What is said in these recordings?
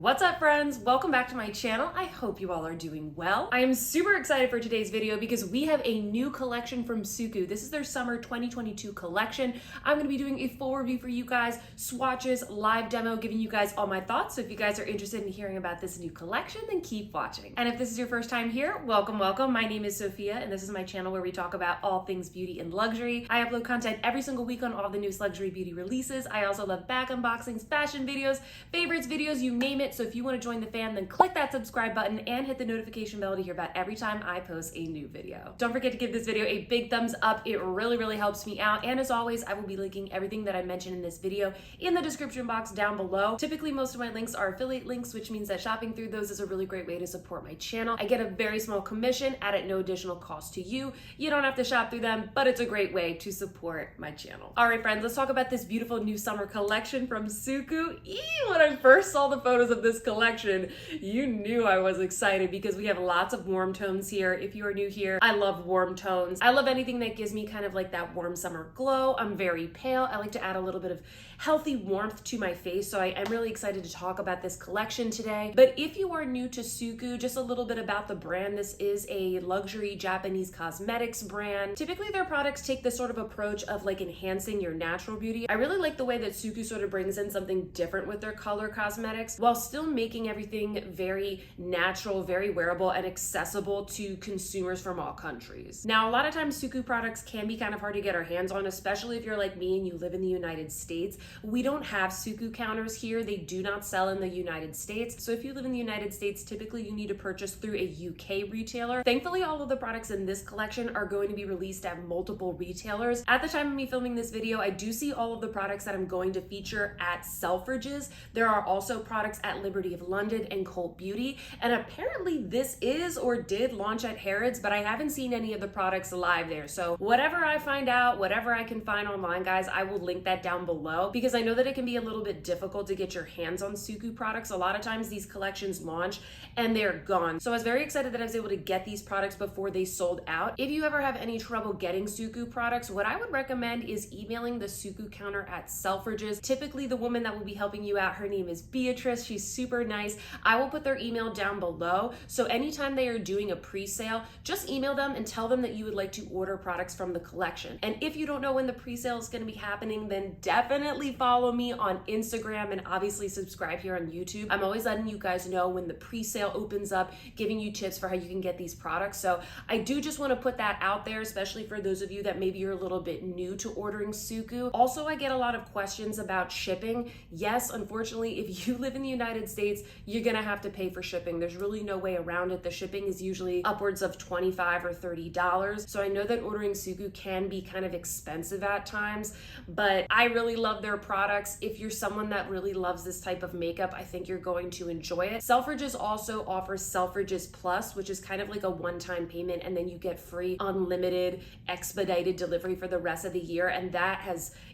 What's up, friends? Welcome back to my channel. I hope you all are doing well. I am super excited for today's video because we have a new collection from Suqqu. This is their summer 2022 collection. I'm going to be doing a full review for you guys, swatches, live demo, giving you guys all my thoughts. So if you guys are interested in hearing about this new collection, then keep watching. And if this is your first time here, welcome, welcome. My name is Sophia, and this is my channel where we talk about all things beauty and luxury. I upload content every single week on all the newest luxury beauty releases. I also love bag unboxings, fashion videos, favorites videos, you name it. So if you want to join the fam, then click that subscribe button and hit the notification bell to hear about every time I post a new video. Don't forget to give this video a big thumbs up. It really helps me out. And as always, I will be linking everything that I mentioned in this video in the description box down below. Typically, most of my links are affiliate links, which means that shopping through those is a really great way to support my channel. I get a very small commission at no additional cost to you. You don't have to shop through them, but it's a great way to support my channel. All right, friends, let's talk about this beautiful new summer collection from Suqqu. When I first saw the photos of this collection, you knew I was excited because we have lots of warm tones here. If you are new here, I love warm tones. I love anything that gives me kind of like that warm summer glow. I'm very pale. I like to add a little bit of healthy warmth to my face, so I'm really excited to talk about this collection today. But if you are new to Suqqu, just a little bit about the brand. This is a luxury Japanese cosmetics brand. Typically, their products take this sort of approach of like enhancing your natural beauty. I really like the way that Suqqu sort of brings in something different with their color cosmetics while still making everything very natural, very wearable, and accessible to consumers from all countries. Now, a lot of times Suqqu products can be kind of hard to get our hands on, especially if you're like me and you live in the United States. We don't have Suqqu counters here. They do not sell in the United States. So if you live in the United States, typically you need to purchase through a UK retailer. Thankfully, all of the products in this collection are going to be released at multiple retailers. At the time of me filming this video, I do see all of the products that I'm going to feature at Selfridges. There are also products at Liberty of London and Cult Beauty. And apparently this is or did launch at Harrods, but I haven't seen any of the products live there. So whatever I find out, whatever I can find online, guys, I will link that down below because I know that it can be a little bit difficult to get your hands on Suqqu products. A lot of times these collections launch and they're gone. So I was very excited that I was able to get these products before they sold out. If you ever have any trouble getting Suqqu products, what I would recommend is emailing the Suqqu counter at Selfridges. Typically the woman that will be helping you out, her name is Beatrice. She's super nice. I will put their email down below. So anytime they are doing a pre-sale, just email them and tell them that you would like to order products from the collection. And if you don't know when the pre-sale is going to be happening, then definitely follow me on Instagram and obviously subscribe here on YouTube. I'm always letting you guys know when the pre-sale opens up, giving you tips for how you can get these products. So I do just want to put that out there, especially for those of you that maybe you're a little bit new to ordering Suqqu. Also, I get a lot of questions about shipping. Yes, unfortunately, if you live in the United States, you're gonna have to pay for shipping. There's really no way around it. The shipping is usually upwards of $25 or $30. So I know that ordering Suqqu can be kind of expensive at times, but I really love their products. If you're someone that really loves this type of makeup, I think you're going to enjoy it. Selfridges also offers Selfridges Plus, which is kind of like a one-time payment, and then you get free unlimited expedited delivery for the rest of the year, and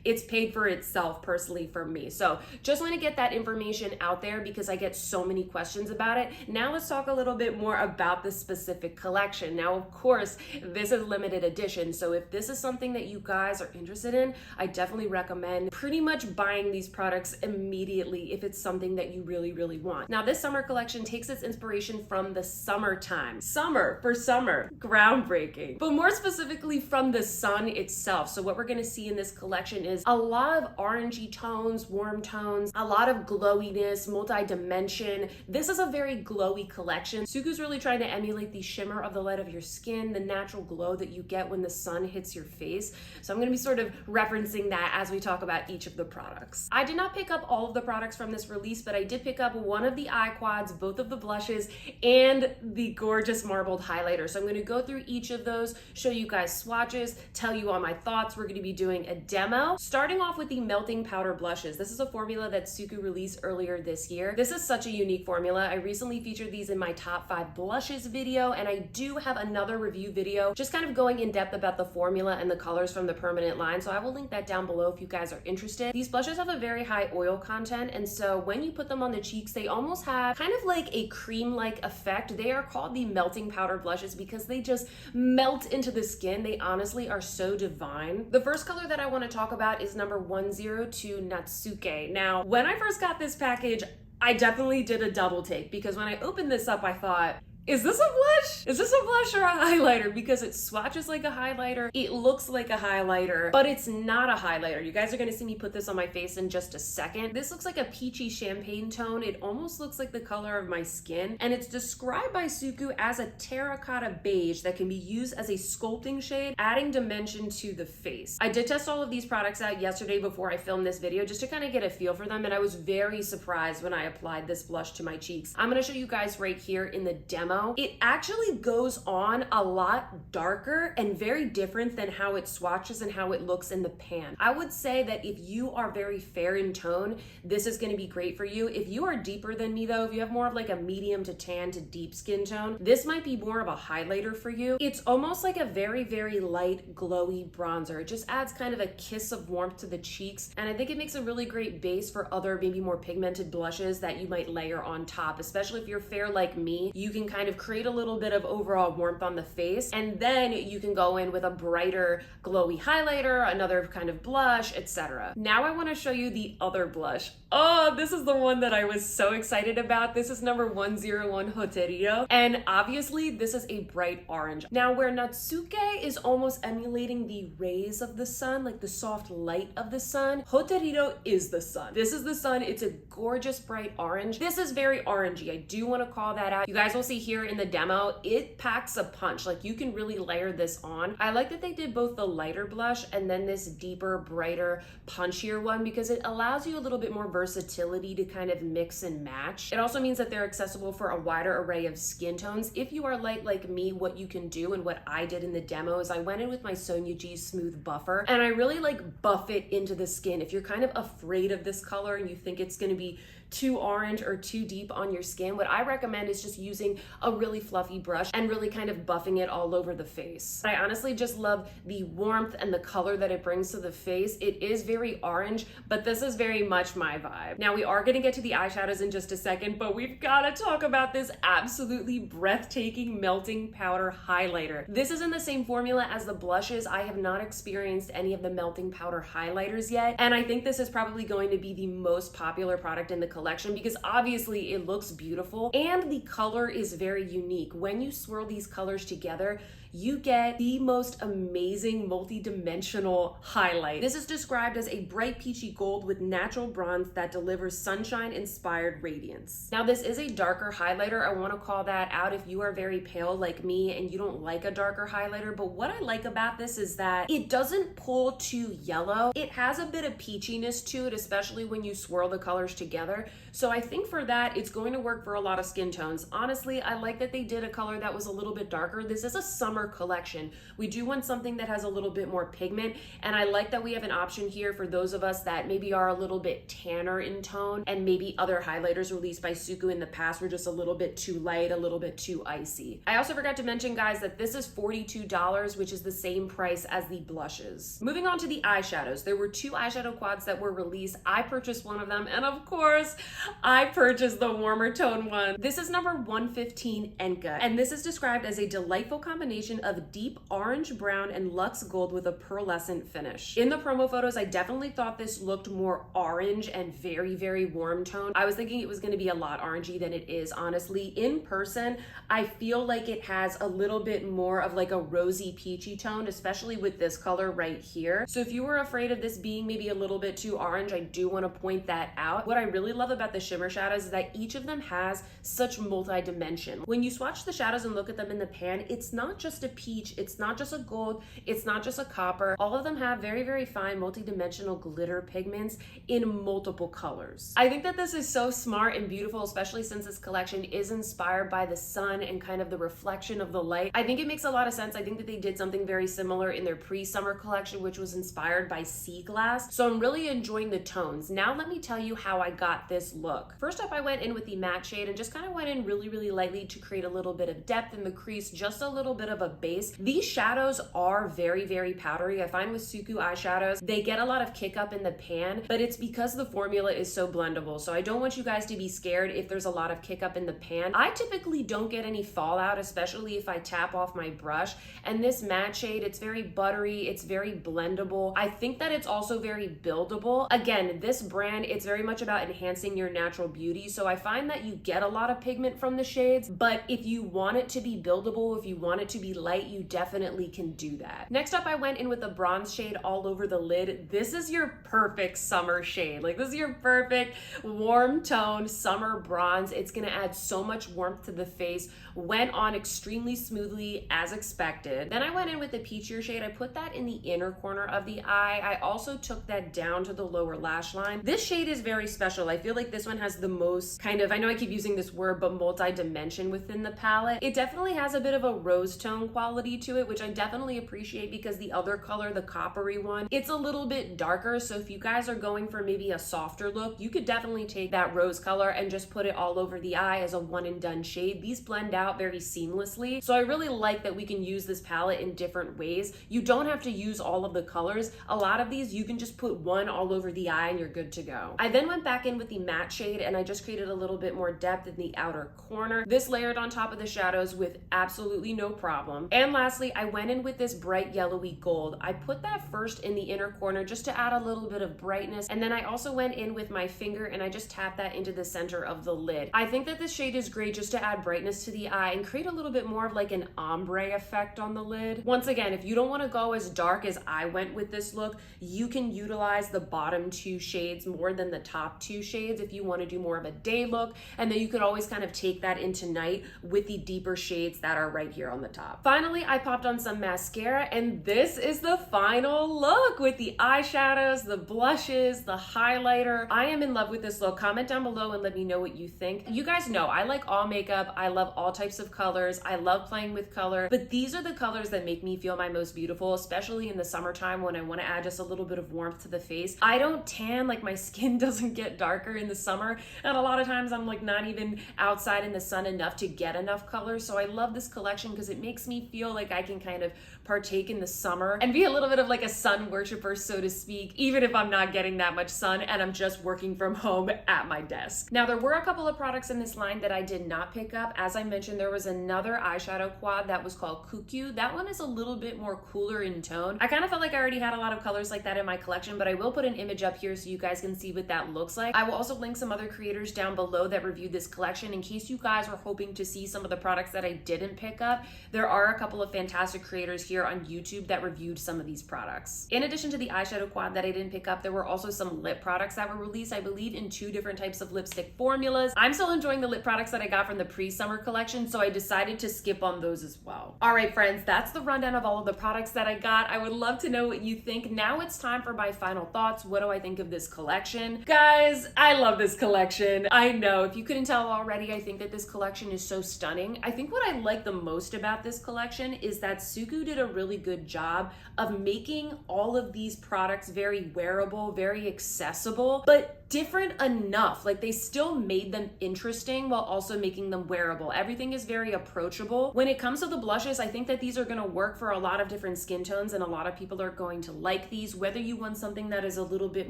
it's paid for itself personally for me. So just want to get that information out there because I get so many questions about it. Now let's talk a little bit more about the specific collection. Now, of course, this is limited edition, so if this is something that you guys are interested in, I definitely recommend pretty much buying these products immediately if it's something that you really want. Now, this summer collection takes its inspiration from the summertime. Summer for summer, groundbreaking. But more specifically from the sun itself. So what we're gonna see in this collection is a lot of orangey tones, warm tones, a lot of glowiness, multi-dimension. This is a very glowy collection. Suqqu's really trying to emulate the shimmer of the light of your skin, the natural glow that you get when the sun hits your face. So I'm gonna be sort of referencing that as we talk about each of the products. I did not pick up all of the products from this release, but I did pick up one of the eye quads, both of the blushes, and the gorgeous marbled highlighter. So I'm gonna go through each of those, show you guys swatches, tell you all my thoughts. We're gonna be doing a demo. Starting off with the Melting Powder Blushes. This is a formula that Suqqu released earlier this year. This is such a unique formula. I recently featured these in my top 5 blushes video, and I do have another review video just kind of going in depth about the formula and the colors from the permanent line. So I will link that down below if you guys are interested. These blushes have a very high oil content, and so when you put them on the cheeks, they almost have kind of like a cream-like effect. They are called the Melting Powder Blushes because they just melt into the skin. They honestly are so divine. The first color that I want to talk about is number 102 Natsuke. Now, when I first got this package, I definitely did a double take because when I opened this up, I thought, is this a blush? Is this a blush or a highlighter? Because it swatches like a highlighter, it looks like a highlighter, but it's not a highlighter. You guys are gonna see me put this on my face in just a second. This looks like a peachy champagne tone. It almost looks like the color of my skin, and it's described by Suqqu as a terracotta beige that can be used as a sculpting shade, adding dimension to the face. I did test all of these products out yesterday before I filmed this video just to kind of get a feel for them, and I was very surprised when I applied this blush to my cheeks. I'm gonna show you guys right here in the demo. It actually goes on a lot darker and very different than how it swatches and how it looks in the pan. I would say that if you are very fair in tone, this is going to be great for you. If you are deeper than me though, if you have more of like a medium to tan to deep skin tone, this might be more of a highlighter for you. It's almost like a very, very light glowy bronzer. It just adds kind of a kiss of warmth to the cheeks, and I think it makes a really great base for other maybe more pigmented blushes that you might layer on top. Especially if you're fair like me, you can kind of create a little bit of overall warmth on the face, and then you can go in with a brighter glowy highlighter, another kind of blush, etc. Now I want to show you the other blush. Oh, this is the one that I was so excited about. This is number 101 Hoteriiro, and obviously this is a bright orange. Now where Natsuke is almost emulating the rays of the sun, like the soft light of the sun, Hoteriiro is the sun. This is the sun. It's a gorgeous bright orange. This is very orangey. I do want to call that out. You guys will see here in the demo, it packs a punch. Like you can really layer this on. I like that they did both the lighter blush and then this deeper, brighter, punchier one because it allows you a little bit more versatility to kind of mix and match. It also means that they're accessible for a wider array of skin tones. If you are light like me, what you can do and what I did in the demo is I went in with my Sonia G Smooth Buffer and I really like buff it into the skin. If you're kind of afraid of this color and you think it's going to be too orange or too deep on your skin, what I recommend is just using a really fluffy brush and really kind of buffing it all over the face. I honestly just love the warmth and the color that it brings to the face. It is very orange, but this is very much my vibe. Now we are going to get to the eyeshadows in just a second, but we've got to talk about this absolutely breathtaking melting powder highlighter. This is in the same formula as the blushes. I have not experienced any of the melting powder highlighters yet, and I think this is probably going to be the most popular product in the collection because obviously it looks beautiful and the color is very unique. When you swirl these colors together, you get the most amazing multi-dimensional highlight. This is described as a bright peachy gold with natural bronze that delivers sunshine-inspired radiance. Now this is a darker highlighter. I want to call that out if you are very pale like me and you don't like a darker highlighter, but what I like about this is that it doesn't pull too yellow. It has a bit of peachiness to it, especially when you swirl the colors together. So I think for that, it's going to work for a lot of skin tones. Honestly, I like that they did a color that was a little bit darker. This is a summer collection. We do want something that has a little bit more pigment, and I like that we have an option here for those of us that maybe are a little bit tanner in tone, and maybe other highlighters released by Suqqu in the past were just a little bit too light, a little bit too icy. I also forgot to mention, guys, that this is $42, which is the same price as the blushes. Moving on to the eyeshadows. There were 2 eyeshadow quads that were released. I purchased one of them, and of course, I purchased the warmer tone one. This is number 115 Enka, and this is described as a delightful combination of deep orange brown and luxe gold with a pearlescent finish. In the promo photos, I definitely thought this looked more orange and very, very warm tone. I was thinking it was going to be a lot orangey than it is, honestly. In person, I feel like it has a little bit more of like a rosy peachy tone, especially with this color right here. So if you were afraid of this being maybe a little bit too orange, I do want to point that out. What I really love about the shimmer shadows is that each of them has such multi-dimension. When you swatch the shadows and look at them in the pan, it's not just a peach, it's not just a gold, it's not just a copper. All of them have very, very fine multi-dimensional glitter pigments in multiple colors. I think that this is so smart and beautiful, especially since this collection is inspired by the sun and kind of the reflection of the light. I think it makes a lot of sense. I think that they did something very similar in their pre-summer collection, which was inspired by sea glass. So I'm really enjoying the tones. Now let me tell you how I got this look. First up, I went in with the matte shade and just kind of went in really, really lightly to create a little bit of depth in the crease, just a little bit of a a base. These shadows are very, very powdery. I find with Suqqu eyeshadows, they get a lot of kick up in the pan, but it's because the formula is so blendable. So I don't want you guys to be scared if there's a lot of kick up in the pan. I typically don't get any fallout, especially if I tap off my brush. And this matte shade, it's very buttery, it's very blendable. I think that it's also very buildable. Again, this brand, it's very much about enhancing your natural beauty. So I find that you get a lot of pigment from the shades, but if you want it to be buildable, if you want it to be light, you definitely can do that. Next up, I went in with a bronze shade all over the lid. This is your perfect summer shade. Like, this is your perfect warm tone summer bronze. It's gonna add so much warmth to the face. Went on extremely smoothly as expected. Then I went in with the peachier shade. I put that in the inner corner of the eye. I also took that down to the lower lash line. This shade is very special. I feel like this one has the most kind of, I know I keep using this word, but multi-dimension within the palette. It definitely has a bit of a rose tone quality to it, which I definitely appreciate because the other color, the coppery one, it's a little bit darker. So if you guys are going for maybe a softer look, you could definitely take that rose color and just put it all over the eye as a one and done shade. These blend out very seamlessly. So I really like that we can use this palette in different ways. You don't have to use all of the colors. A lot of these, you can just put one all over the eye and you're good to go. I then went back in with the matte shade and I just created a little bit more depth in the outer corner. This layered on top of the shadows with absolutely no problem. And lastly, I went in with this bright yellowy gold. I put that first in the inner corner just to add a little bit of brightness. And then I also went in with my finger and I just tapped that into the center of the lid. I think that this shade is great just to add brightness to the eye and create a little bit more of like an ombre effect on the lid. Once again, if you don't want to go as dark as I went with this look, you can utilize the bottom two shades more than the top two shades if you want to do more of a day look. And then you could always kind of take that into night with the deeper shades that are right here on the top. Finally, I popped on some mascara and this is the final look with the eyeshadows, the blushes, the highlighter. I am in love with this look. Comment down below and let me know what you think. You guys know I like all makeup. I love all types of colors. I love playing with color, but these are the colors that make me feel my most beautiful, especially in the summertime when I want to add just a little bit of warmth to the face. I don't tan, like my skin doesn't get darker in the summer, and a lot of times I'm like not even outside in the sun enough to get enough color. So I love this collection because it makes me feel like I can kind of partake in the summer and be a little bit of like a sun worshiper, so to speak, even if I'm not getting that much sun and I'm just working from home at my desk. Now, there were a couple of products in this line that I did not pick up. As I mentioned, there was another eyeshadow quad that was called Koukyou. That one is a little bit more cooler in tone. I kind of felt like I already had a lot of colors like that in my collection, but I will put an image up here so you guys can see what that looks like. I will also link some other creators down below that reviewed this collection in case you guys are hoping to see some of the products that I didn't pick up. There are a couple of fantastic creators here on YouTube that reviewed some of these products. In addition to the eyeshadow quad that I didn't pick up, there were also some lip products that were released, I believe, in 2 different types of lipstick formulas. I'm still enjoying the lip products that I got from the pre-summer collection, so I decided to skip on those as well. All right, friends, that's the rundown of all of the products that I got. I would love to know what you think. Now it's time for my final thoughts. What do I think of this collection? Guys, I love this collection. I know, if you couldn't tell already, I think that this collection is so stunning. I think what I like the most about this collection is that Suqqu did a really good job of making all of these products very wearable, very accessible, but different enough. Like, they still made them interesting while also making them wearable. Everything is very approachable. When it comes to the blushes, I think that these are going to work for a lot of different skin tones and a lot of people are going to like these, whether you want something that is a little bit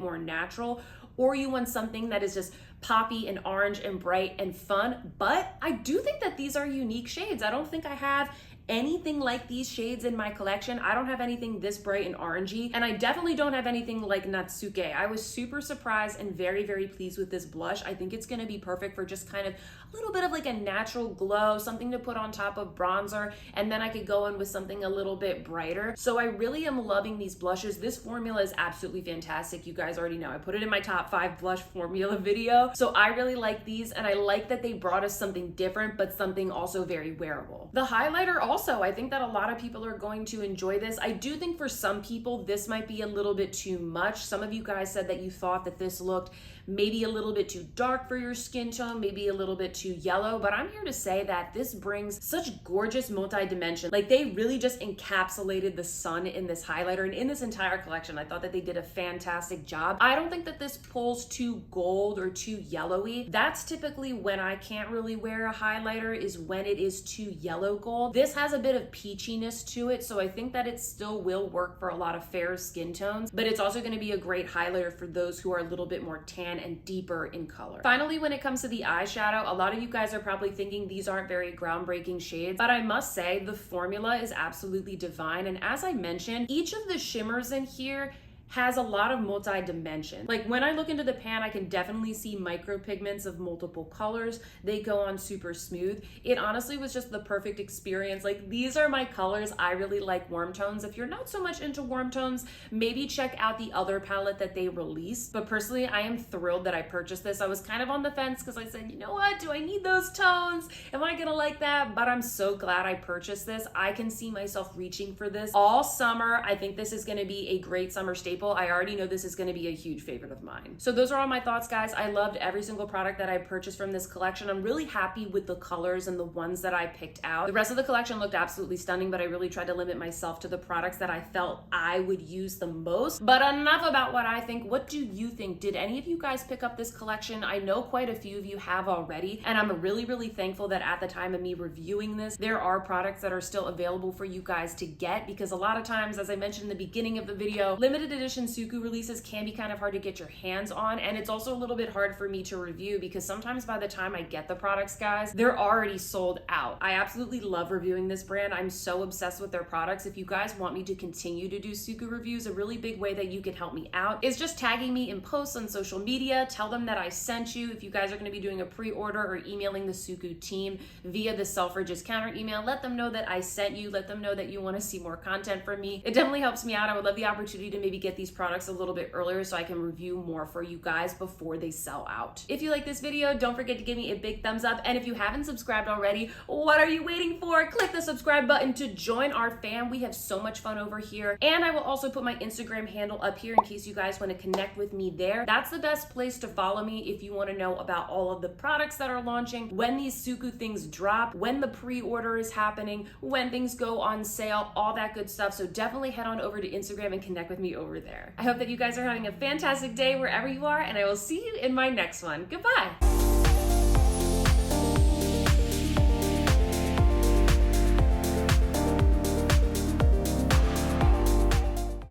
more natural or you want something that is just poppy and orange and bright and fun. But I do think that these are unique shades. I don't think I have anything like these shades in my collection. I don't have anything this bright and orangey, and I definitely don't have anything like Natsuke. I was super surprised and very, very pleased with this blush. I think it's gonna be perfect for just kind of a little bit of like a natural glow, something to put on top of bronzer, and then I could go in with something a little bit brighter. So I really am loving these blushes. This formula is absolutely fantastic. You guys already know I put it in my top 5 blush formula video. So I really like these, and I like that they brought us something different, but something also very wearable. The highlighter also, I think that a lot of people are going to enjoy this. I do think for some people, this might be a little bit too much. Some of you guys said that you thought that this looked maybe a little bit too dark for your skin tone, maybe a little bit too yellow, but I'm here to say that this brings such gorgeous multi-dimension. Like, they really just encapsulated the sun in this highlighter and in this entire collection. I thought that they did a fantastic job. I don't think that this pulls too gold or too yellowy. That's typically when I can't really wear a highlighter, is when it is too yellow gold. This has a bit of peachiness to it, so I think that it still will work for a lot of fair skin tones, but it's also going to be a great highlighter for those who are a little bit more tan and deeper in color. Finally, when it comes to the eyeshadow, a lot of you guys are probably thinking these aren't very groundbreaking shades, but I must say the formula is absolutely divine. And as I mentioned, each of the shimmers in here has a lot of multi-dimension. Like, when I look into the pan, I can definitely see micropigments of multiple colors. They go on super smooth. It honestly was just the perfect experience. Like, these are my colors. I really like warm tones. If you're not so much into warm tones, maybe check out the other palette that they released. But personally, I am thrilled that I purchased this. I was kind of on the fence because I said, you know what? Do I need those tones? Am I gonna like that? But I'm so glad I purchased this. I can see myself reaching for this all summer. I think this is gonna be a great summer staple. I already know this is going to be a huge favorite of mine. So those are all my thoughts, guys. I loved every single product that I purchased from this collection. I'm really happy with the colors and the ones that I picked out. The rest of the collection looked absolutely stunning, but I really tried to limit myself to the products that I felt I would use the most. But enough about what I think. What do you think? Did any of you guys pick up this collection? I know quite a few of you have already, and I'm really, really thankful that at the time of me reviewing this, there are products that are still available for you guys to get, because a lot of times, as I mentioned in the beginning of the video, limited edition Suqqu releases can be kind of hard to get your hands on, and it's also a little bit hard for me to review because sometimes by the time I get the products, guys, they're already sold out. I absolutely love reviewing this brand. I'm so obsessed with their products. If you guys want me to continue to do Suqqu reviews, a really big way that you can help me out is just tagging me in posts on social media. Tell them that I sent you. If you guys are going to be doing a pre-order or emailing the Suqqu team via the Selfridges counter email, let them know that I sent you. Let them know that you want to see more content from me. It definitely helps me out. I would love the opportunity to maybe get these products a little bit earlier so I can review more for you guys before they sell out. If you like this video, don't forget to give me a big thumbs up. And if you haven't subscribed already, what are you waiting for? Click the subscribe button to join our fam. We have so much fun over here. And I will also put my Instagram handle up here in case you guys want to connect with me there. That's the best place to follow me if you want to know about all of the products that are launching, when these Suqqu things drop, when the pre-order is happening, when things go on sale, all that good stuff. So definitely head on over to Instagram and connect with me over there. I hope that you guys are having a fantastic day wherever you are, and I will see you in my next one. Goodbye.